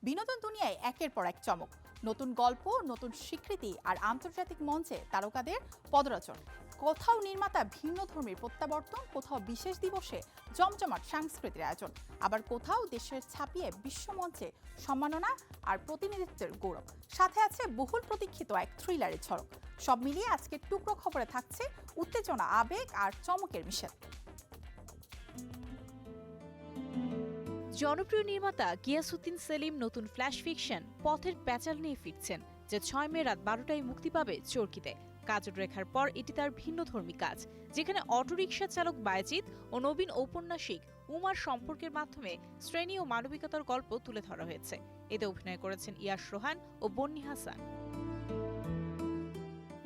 বিনোদন দুনিয়ায় একের পর এক চমক, নতুন গল্প, নতুন স্বীকৃতি আর আন্তর্জাতিক মঞ্চে তারকাদের পদরচন। কোথাও নির্মাতা ভিন্ন ধর্মীর প্রত্যাবর্তন, কোথাও বিশেষ দিবসে জমজমাট সাংস্কৃতিক আয়োজন, আবার কোথাও দেশের ছাপিয়ে বিশ্বমঞ্চে সম্মাননা আর প্রতিনিধিত্বের গৌরব। সাথে আছে বহুল প্রতীক্ষিত এক থ্রিলারের ঝলক। সব মিলিয়ে আজকের টুকরো খবরে থাকছে উত্তেজনা, আবেগ আর চমকের মিশেল। জনপ্রিয় নির্মাতা গিয়াসউদ্দিন সেলিম নতুন ফ্ল্যাশ ফিকশন পথের প্যাচাল নিয়ে ফিরছেন, যে 6 মে রাত 12টায় মুক্তি পাবে চরকিতে। কাজল রেখার পর এটি তার ভিন্নধর্মী কাজ, যেখানে অটোরিকশা চালক বায়েজিদ ও নবীন ঔপন্যাসিক উমার সম্পর্কের মাধ্যমে শ্রেণী ও মানবিকতার গল্প তুলে ধরা হয়েছে। এতে অভিনয় করেছেন ইয়াশ রোহান ও বন্নি হাসান।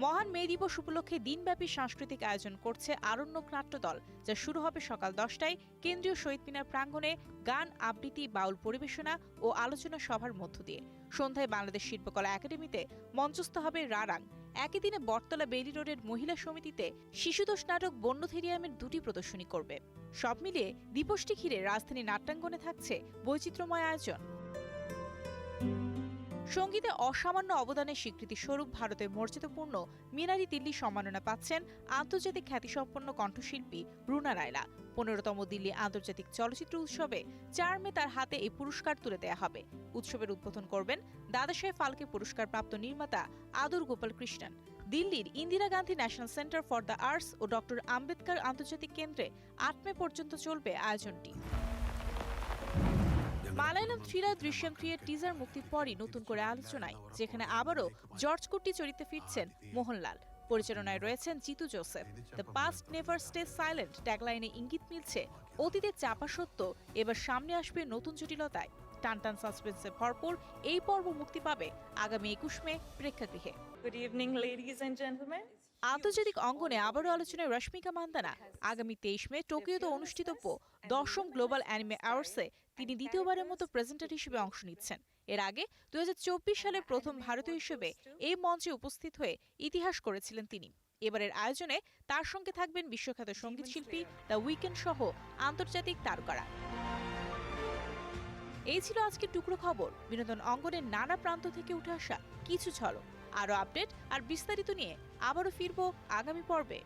মহান মে দিবস উপলক্ষে দিনব্যাপী সাংস্কৃতিক আয়োজন করছে আরণ্যক নাট্যদল, যা শুরু হবে সকাল 10টায় কেন্দ্রীয় শহীদ মিনার প্রাঙ্গণে গান, আবৃত্তি, বাউল পরিবেশনা ও আলোচনা সভার মধ্য দিয়ে। সন্ধ্যায় বাংলাদেশ শিল্পকলা একাডেমিতে মঞ্চস্থ হবে রারাং। একই দিনে বটতলা বেইলি রোডের মহিলা সমিতিতে শিশুতোষ নাটক বন্যথেরিয়ামের 2টি প্রদর্শনী করবে। সব মিলিয়ে দিবসটি ঘিরে রাজধানী নাট্যাঙ্গনে থাকছে বৈচিত্র্যময় আয়োজন। সঙ্গীতে অসামান্য অবদানের স্বীকৃতি স্বরূপ ভারতের মর্যাদাপূর্ণ মিনারি দিল্লি সম্মাননা পাচ্ছেন আন্তর্জাতিক খ্যাতিসম্পন্ন কণ্ঠশিল্পী রুনা লায়লা। 15তম দিল্লি আন্তর্জাতিক চলচ্চিত্র উৎসবে 4 মে তার হাতে এই পুরস্কার তুলে দেওয়া হবে। উৎসবের উদ্বোধন করবেন দাদাসাহেব ফালকে পুরস্কারপ্রাপ্ত নির্মাতা আদর গোপাল কৃষ্ণন। দিল্লির Indira Gandhi national centre for the arts ও ডক্টর আম্বেদকর আন্তর্জাতিক কেন্দ্রে 8 মে পর্যন্ত চলবে আয়োজনটি। মালায়ালাম থ্রিলার দৃশ্যম 3 এর টিজার মুক্তির পরই নতুন করে আলোচনায়, যেখানে আবারও জর্জ কুট্টি চরিত্রে ফিরছেন মোহনলাল। পরিচালনায় রয়েছেন Jeethu Joseph. The past never stays silent ট্যাগলাইনে ইঙ্গিত মিলছে অতীতের চাপা সত্য এবার সামনে আসবে নতুন জটিলতায়। টানটান সাসপেন্সে ভরপুর এই পর্ব মুক্তি পাবে আগামী 21 মে প্রেক্ষাগৃহে। Good evening, ladies and gentlemen. আন্তর্জাতিক অঙ্গনে আবারও আলোচনায় রশ্মিকা মান্দানা। আগামী 23 মে টোকিওতে অনুষ্ঠিতব্য 10ম গ্লোবাল অ্যানিমে অ্যাওয়ার্ডসে তিনি দ্বিতীয়বারের মতো প্রেজেন্টার হিসেবে অংশ নিচ্ছেন। এর আগে 2024 সালে প্রথম ভারতীয় হিসেবে এই মঞ্চে উপস্থিত হয়ে ইতিহাস করেছিলেন তিনি। এবারের আয়োজনে তার সঙ্গে থাকবেন বিশ্বখ্যাত সঙ্গীতশিল্পী দ্য উইকেন্ড সহ আন্তর্জাতিক তারকারা। এই ছিল আজকের টুকরো খবর, বিনোদন অঙ্গনের নানা প্রান্ত থেকে উঠে আসা কিছু ঝলক। আরও আপডেট আর বিস্তারিত নিয়ে আবারও ফিরব আগামী পর্বে।